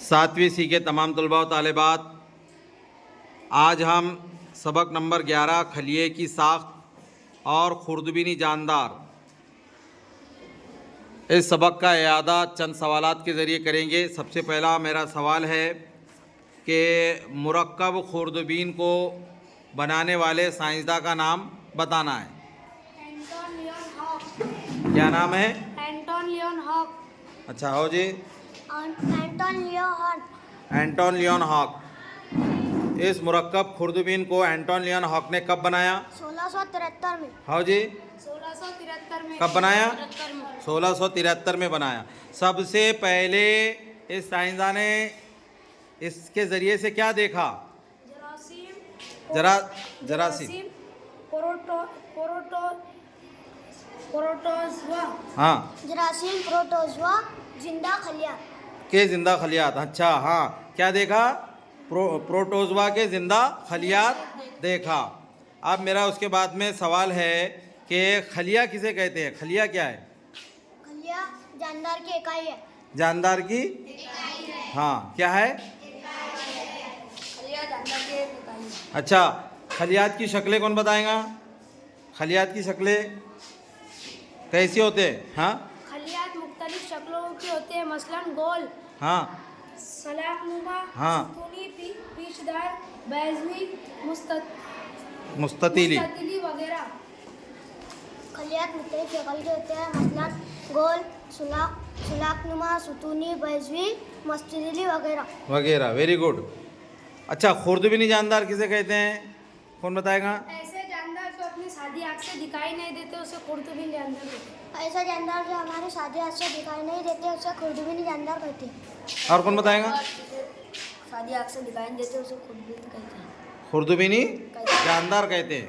सातवीं सी के तमाम तलबा व तालिबात, आज हम सबक नंबर 11 खलिए की साख्त और खुर्दबीनी जानदार, इस सबक का इआदा चंद सवालात के ज़रिए करेंगे। सबसे पहला मेरा सवाल है कि मुरक्कब खुर्दबीन को बनाने वाले साइंसदान का नाम बताना है। Anton Leeuwenhoek. क्या नाम है? Anton Leeuwenhoek. अच्छा हो जी, Anton Leeuwenhoek. Anton Leeuwenhoek. इस मुरक्कब खुर्दबीन को एंटोन लियोन हॉक ने कब बनाया? 1673 में। हाँ जी, 1673 में। कब बनाया? 73 में। 1673 में बनाया। सबसे पहले इस साइंसदान ने इसके ज़रिए से क्या देखा? जरासीम प्रोटोजोआ। हाँ, जरासीम प्रोटोजोआ जिंदा खलियात। के जिंदा खलियात। अच्छा हाँ, क्या देखा? प्रोटोजोआ के जिंदा खलियात देखा। अब मेरा उसके बाद में सवाल है कि खलिया किसे कहते हैं? खलिया क्या है? खलिया जानदार की इकाई है। जानदार की? हाँ, क्या है? खलिया जानदार की इकाई है। अच्छा, खलियात की शक्लें कौन बताएगा? खलियात की शक्लें कैसी होते हैं? हाँ खलियात मुख्तलिफ शक्लों के होते हैं, मसलन गोल, हाँ सलाखनुमा, हाँ, सुतूनी, पीछदार, बैजवी, मुस्ततीली। मुस्ततिली वगैरह। खलियात मुख्तलिफ शक्ल के होते हैं, मसलन गोल, सुलाखनुमा, सुतूनी, बैजवी, मुस्ततिली वगैरह वगैरह। Very good. अच्छा, खुर्दबीनी जानदार किसे कहते हैं? कौन बताएगा? ऐसे जानदार जो अपनी सादी आँख से दिखाई नहीं देते उसे खुर्दबीन जानदार कहते हैं। ऐसा जानदार जो हमारी सादी आँख से दिखाई नहीं देते उसे खुर्दबीन जानदार कहते हैं। और कौन बताएगा? सादी आँख से दिखाई नहीं देते उसे खुर्दबीन कहते हैं। खुर्दबीनी जानदार कहते हैं।